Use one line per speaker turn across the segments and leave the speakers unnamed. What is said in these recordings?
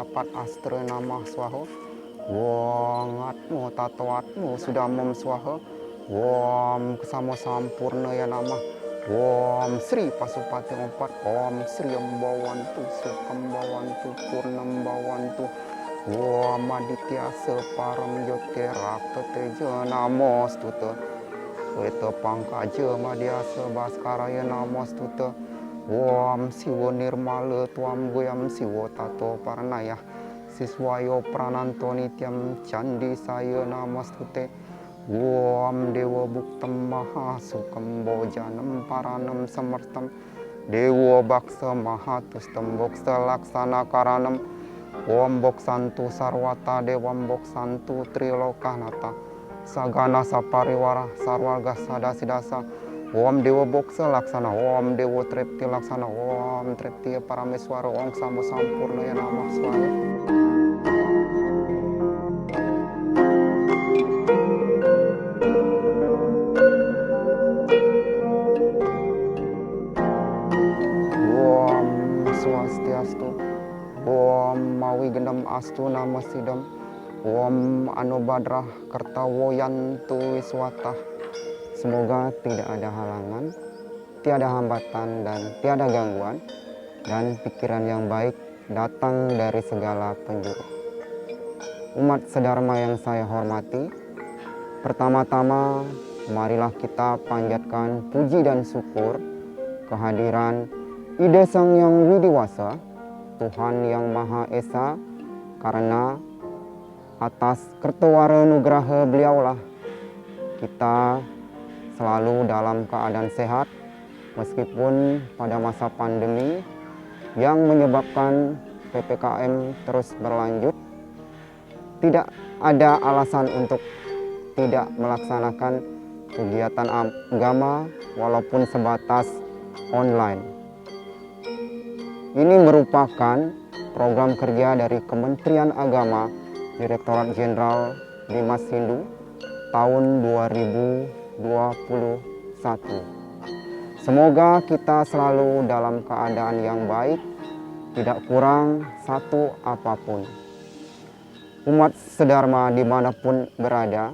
Rapat astra namah swaha, Wong atmu tatoatmu sudah mem swaha, Wom kesamo sampurna ya namah, Wom Sri Pasupati Empat, Om Sri Embawantu Sukembawantu Purnambawantu, Wom Aditya Separam Yoterakta Teja Namostuta, Weta Pangkaja Madhyasa Baskaraya Namostuta, Om Siwo Nirmala Tuam Goyam Siwo Tato Paranaya Siswayo Prananto Nityam Candi Saya Namastute, Om Dewa Buktam Maha Sukam Bojanam Paranam Samartam, Dewa Baksa Mahatustam Boksa Laksana Karanam, Om Boksantu Sarwata Dewam Boksantu Trilokanata, Sagana Sapariwara Sarwarga Sadasidasa, Om Dewa Boksa Laksana, Om Dewa Tripti Laksana, Om Tripti Parameswara, Om Sambo Sampurna ya Namah Swara. Om Swastiastu, Om Mawi Gendam Astu Namasidam, Om Anubadrah Kertawoyantu Wiswatah. Semoga tidak ada halangan, tiada hambatan dan tiada gangguan, dan pikiran yang baik datang dari segala penjuru. Umat sedharma yang saya hormati, pertama-tama marilah kita panjatkan puji dan syukur kehadiran Ida Sang Yang Widiwasa, Tuhan Yang Maha Esa, karena atas kertawara nugraha beliaulah kita selalu dalam keadaan sehat, meskipun pada masa pandemi yang menyebabkan PPKM terus berlanjut, tidak ada alasan untuk tidak melaksanakan kegiatan agama walaupun sebatas online. Ini merupakan program kerja dari Kementerian Agama, Direktorat Jenderal Dimas Hindu tahun 2021. Semoga kita selalu dalam keadaan yang baik, tidak kurang satu apapun. Umat sedharma dimanapun berada,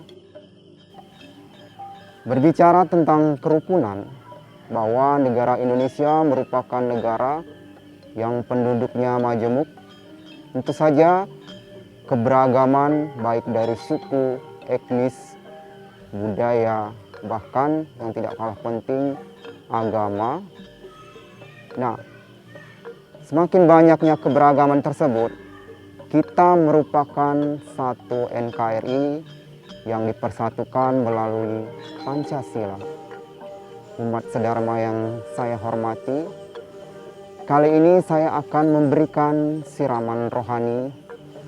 berbicara tentang kerukunan, bahwa negara Indonesia merupakan negara yang penduduknya majemuk. Tentu saja keberagaman baik dari suku, etnis, budaya, bahkan yang tidak kalah penting agama. Nah, semakin banyaknya keberagaman tersebut, kita merupakan satu NKRI yang dipersatukan melalui Pancasila. Umat sedharma yang saya hormati, kali ini saya akan memberikan siraman rohani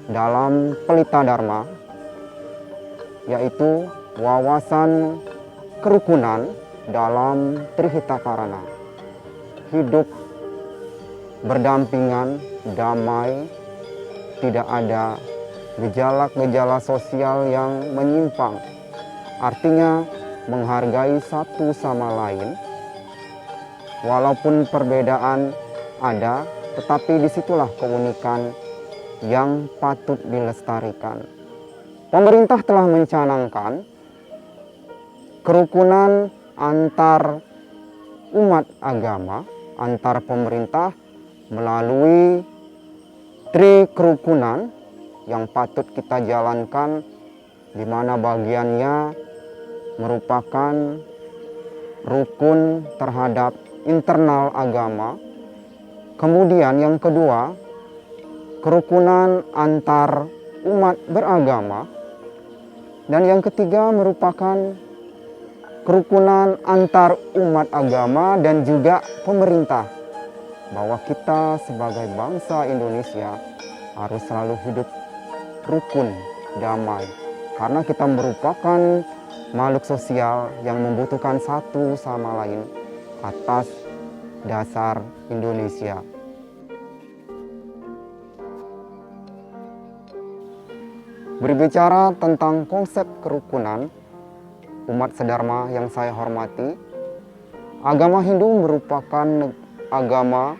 dalam Pelita Dharma, yaitu wawasan kerukunan dalam Trihita Karana. Hidup berdampingan, damai, tidak ada gejala-gejala sosial yang menyimpang. Artinya menghargai satu sama lain, walaupun perbedaan ada, tetapi disitulah keunikan yang patut dilestarikan. Pemerintah telah mencanangkan kerukunan antar umat agama, antar pemerintah melalui tri kerukunan yang patut kita jalankan, di mana bagiannya merupakan rukun terhadap internal agama. Kemudian yang kedua, kerukunan antar umat beragama. Dan yang ketiga merupakan kerukunan antar umat agama dan juga pemerintah, bahwa kita sebagai bangsa Indonesia harus selalu hidup rukun, damai, karena kita merupakan makhluk sosial yang membutuhkan satu sama lain atas dasar Indonesia. Berbicara tentang konsep kerukunan umat sedharma yang saya hormati, agama Hindu merupakan agama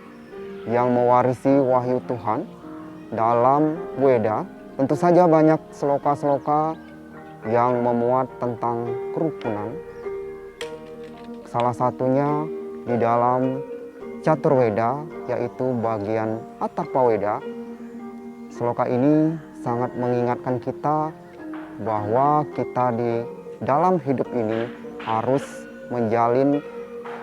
yang mewarisi wahyu Tuhan dalam Weda. Tentu saja banyak sloka-sloka yang memuat tentang kerukunan. Salah satunya di dalam Caturweda, yaitu bagian Atharvaveda. Sloka ini sangat mengingatkan kita bahwa kita di dalam hidup ini harus menjalin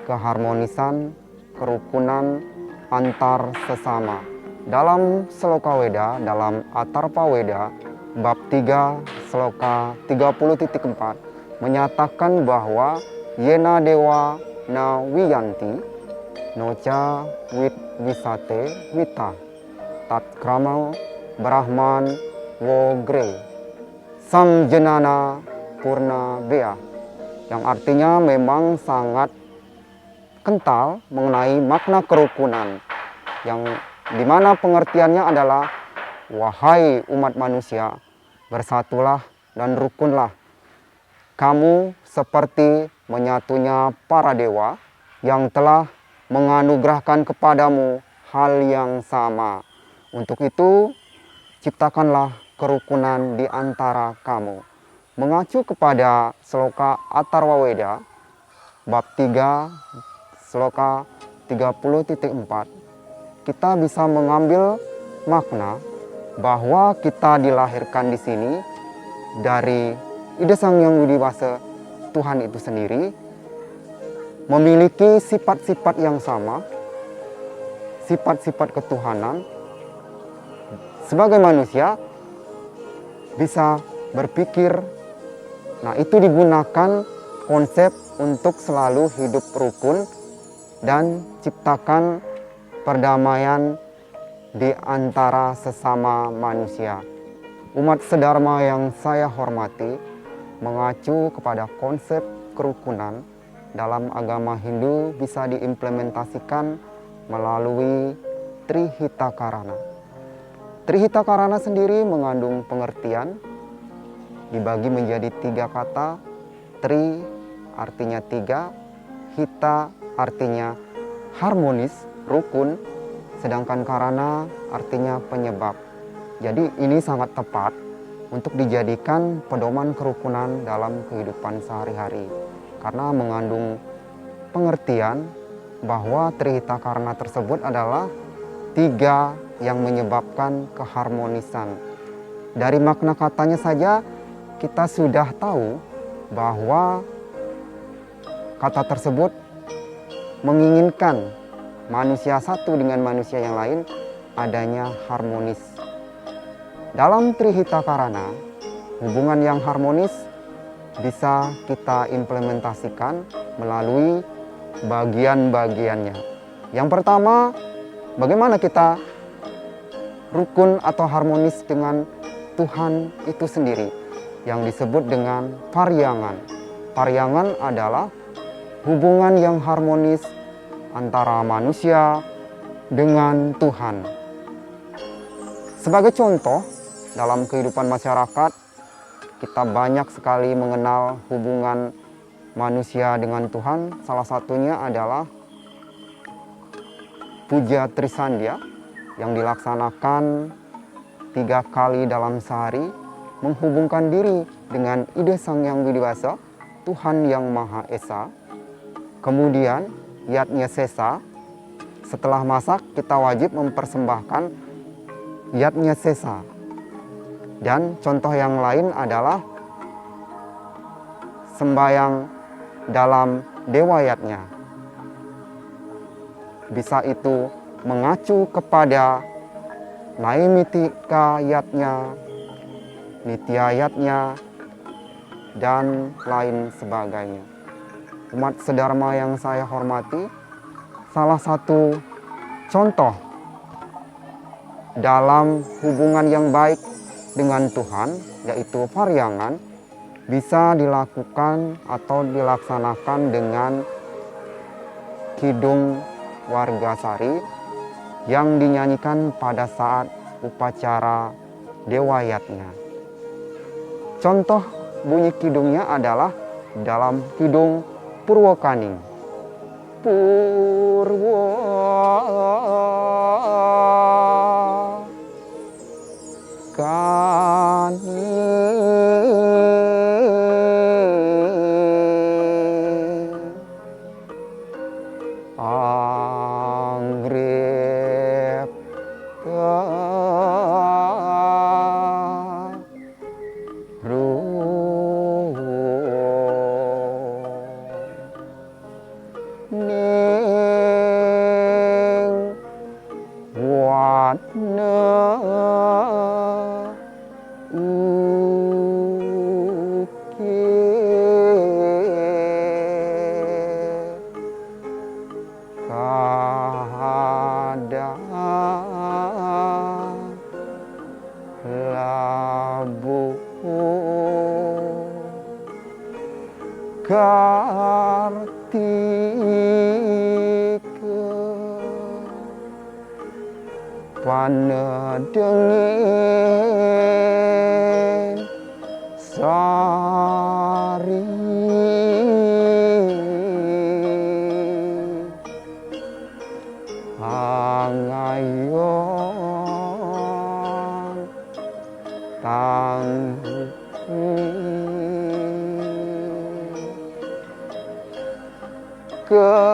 keharmonisan, kerukunan antar sesama. Dalam Sloka Weda, dalam Atharvaveda, bab 3, sloka 30.4 menyatakan bahwa Yena Dewa na Wiyanti Noca Wit Wisate Wita Tatkrama Brahman Wogre Sam Jenana Purna Bea, yang artinya memang sangat kental mengenai makna kerukunan, yang dimana pengertiannya adalah, wahai umat manusia, bersatulah dan rukunlah. Kamu seperti menyatunya para dewa yang telah menganugerahkan kepadamu hal yang sama. Untuk itu, ciptakanlah kerukunan di antara kamu. Mengacu kepada sloka Atharvaveda, bab 3, sloka 30.4, kita bisa mengambil makna bahwa kita dilahirkan di sini dari Ida Sang Hyang Widi Wasa, Tuhan itu sendiri, memiliki sifat-sifat yang sama, sifat-sifat ketuhanan. Sebagai manusia bisa berpikir, nah itu digunakan konsep untuk selalu hidup rukun dan ciptakan perdamaian di antara sesama manusia. Umat sedharma yang saya hormati, mengacu kepada konsep kerukunan dalam agama Hindu bisa diimplementasikan melalui Trihitakarana. Trihitakarana sendiri mengandung pengertian, dibagi menjadi 3 kata. Tri artinya 3, hita artinya harmonis, rukun, sedangkan karana artinya penyebab. Jadi ini sangat tepat untuk dijadikan pedoman kerukunan dalam kehidupan sehari-hari, karena mengandung pengertian bahwa Trihitakarana tersebut adalah 3 yang menyebabkan keharmonisan. Dari makna katanya saja kita sudah tahu bahwa kata tersebut menginginkan manusia satu dengan manusia yang lain adanya harmonis. Dalam Trihitakarana, hubungan yang harmonis bisa kita implementasikan melalui bagian-bagiannya. Yang pertama, bagaimana kita rukun atau harmonis dengan Tuhan itu sendiri, yang disebut dengan paryangan. Paryangan adalah hubungan yang harmonis antara manusia dengan Tuhan. Sebagai contoh, dalam kehidupan masyarakat, kita banyak sekali mengenal hubungan manusia dengan Tuhan. Salah satunya adalah Puja Trisandya yang dilaksanakan 3 kali dalam sehari, menghubungkan diri dengan Ida Sang Hyang Widi Wasa, Tuhan yang Maha Esa. Kemudian Yatnya Sesa, setelah masak kita wajib mempersembahkan Yatnya Sesa. Dan contoh yang lain adalah sembahyang dalam Dewa Yatnya. Bisa itu mengacu kepada Naimitika Yatnya, Nitya Yatnya, dan lain sebagainya. Umat sedharma yang saya hormati, salah satu contoh dalam hubungan yang baik dengan Tuhan, yaitu paryangan, bisa dilakukan atau dilaksanakan dengan Kidung Wargasari yang dinyanyikan pada saat upacara Dewayatnya. Contoh bunyi kidungnya adalah dalam Kidung Purwokaning. Anggrek ning wana labu Kartika panedengin sari angayon tangguh ketuh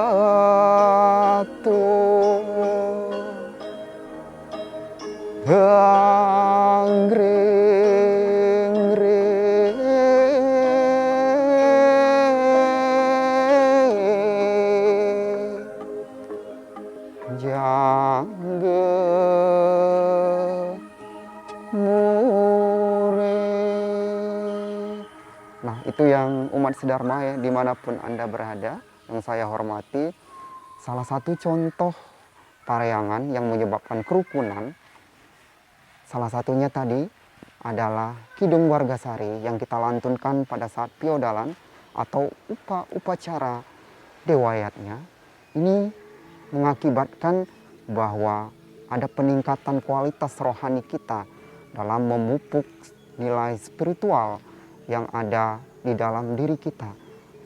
jangge mure. Nah, itu yang umat sedharma ya, dimanapun Anda berada, yang saya hormati, salah satu contoh paryangan yang menyebabkan kerukunan, salah satunya tadi adalah Kidung Wargasari yang kita lantunkan pada saat piodalan atau upacara Dewayatnya. Ini mengakibatkan bahwa ada peningkatan kualitas rohani kita dalam memupuk nilai spiritual yang ada di dalam diri kita,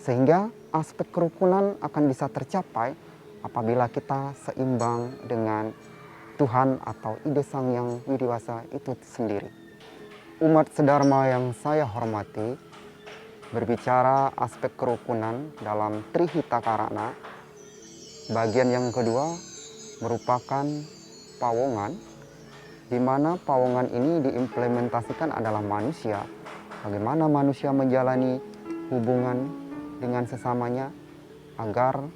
sehingga aspek kerukunan akan bisa tercapai apabila kita seimbang dengan Tuhan atau ide Sang Yang Widiwasa itu sendiri. Umat sedharma yang saya hormati, berbicara aspek kerukunan dalam Trihita Karana, bagian yang kedua merupakan pawongan, di mana pawongan ini diimplementasikan adalah manusia. Bagaimana manusia menjalani hubungan dengan sesamanya agar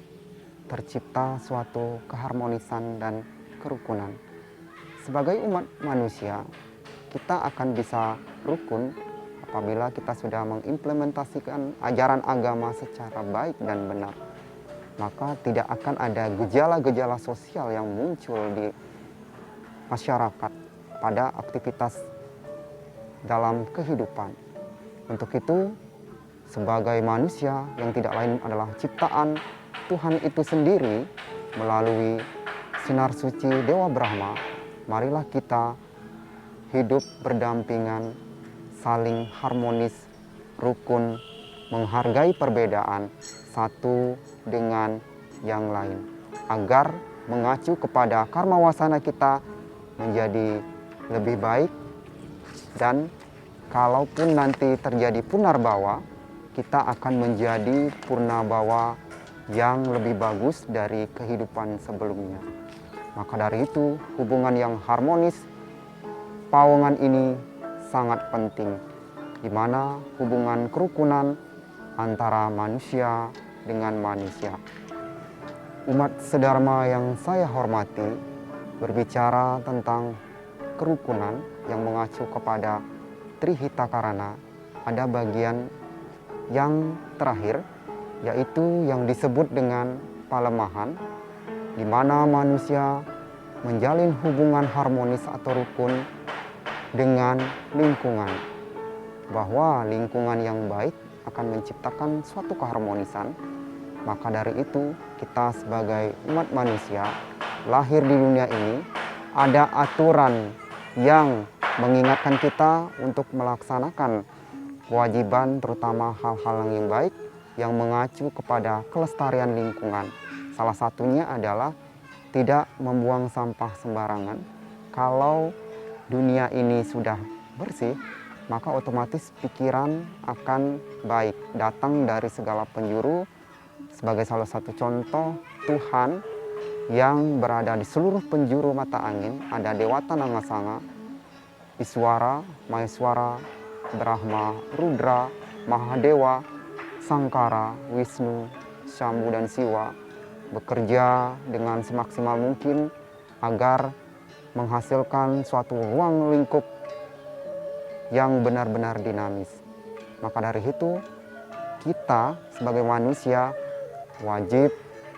tercipta suatu keharmonisan dan kerukunan. Sebagai umat manusia, kita akan bisa rukun apabila kita sudah mengimplementasikan ajaran agama secara baik dan benar. Maka tidak akan ada gejala-gejala sosial yang muncul di masyarakat pada aktivitas dalam kehidupan. Untuk itu, sebagai manusia yang tidak lain adalah ciptaan Tuhan itu sendiri melalui sinar suci Dewa Brahma, marilah kita hidup berdampingan, saling harmonis, rukun, menghargai perbedaan satu dengan yang lain, agar mengacu kepada karma wasana kita menjadi lebih baik, dan kalaupun nanti terjadi punarbawa, kita akan menjadi purnabawa yang lebih bagus dari kehidupan sebelumnya. Maka dari itu, hubungan yang harmonis pawongan ini sangat penting, di mana hubungan kerukunan antara manusia dengan manusia. Umat sedharma yang saya hormati, berbicara tentang kerukunan yang mengacu kepada Trihita Karana, ada bagian yang terakhir, yaitu yang disebut dengan palemahan, di mana manusia menjalin hubungan harmonis atau rukun dengan lingkungan. Bahwa lingkungan yang baik akan menciptakan suatu keharmonisan. Maka dari itu, kita sebagai umat manusia lahir di dunia ini, ada aturan yang mengingatkan kita untuk melaksanakan kewajiban, terutama hal-hal yang baik yang mengacu kepada kelestarian lingkungan. Salah satunya adalah tidak membuang sampah sembarangan. Kalau dunia ini sudah bersih, maka otomatis pikiran akan baik, datang dari segala penjuru. Sebagai salah satu contoh, Tuhan yang berada di seluruh penjuru mata angin, ada Dewata Nangasanga, Iswara, Maheswara, Brahma, Rudra, Mahadewa, Sangkara, Wisnu, Syambu, dan Siwa bekerja dengan semaksimal mungkin agar menghasilkan suatu ruang lingkup yang benar-benar dinamis. Maka dari itu, kita sebagai manusia wajib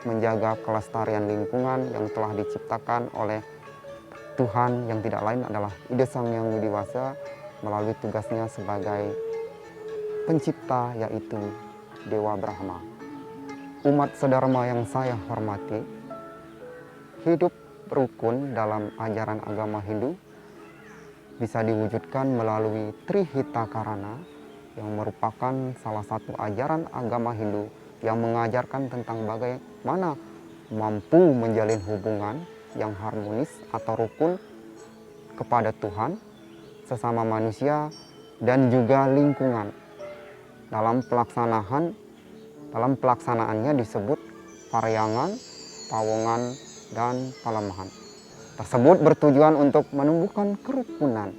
menjaga kelestarian lingkungan yang telah diciptakan oleh Tuhan yang tidak lain adalah Ida Sang Yang Widi Wasa melalui tugasnya sebagai pencipta, yaitu Dewa Brahma. Umat sedharma yang saya hormati, hidup rukun dalam ajaran agama Hindu bisa diwujudkan melalui Trihita Karana yang merupakan salah satu ajaran agama Hindu yang mengajarkan tentang bagaimana mampu menjalin hubungan yang harmonis atau rukun kepada Tuhan, sesama manusia, dan juga lingkungan. Dalam pelaksanaannya disebut paryangan, pawongan, dan palemahan. Tersebut bertujuan untuk menumbuhkan kerukunan.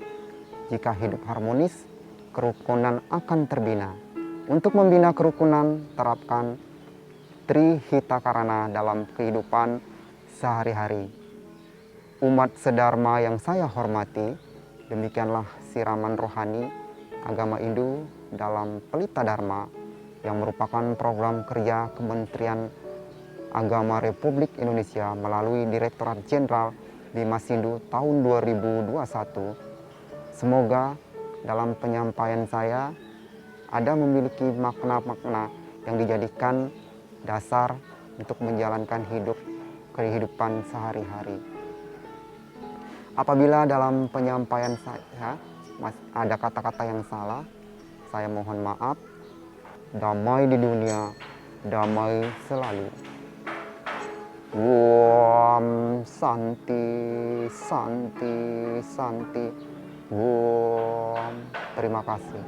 Jika hidup harmonis, kerukunan akan terbina. Untuk membina kerukunan, terapkan Trihita Karana dalam kehidupan sehari-hari. Umat sedharma yang saya hormati, demikianlah siraman rohani agama Hindu dalam Pelita Dharma yang merupakan program kerja Kementerian Agama Republik Indonesia melalui Direktorat Jenderal Bimas Hindu tahun 2021. Semoga dalam penyampaian saya ada memiliki makna-makna yang dijadikan dasar untuk menjalankan kehidupan sehari-hari. Apabila dalam penyampaian saya ada kata-kata yang salah, saya mohon maaf. Damai di dunia, damai selalu. Om Santi, Santi, Santi. Om. Terima kasih.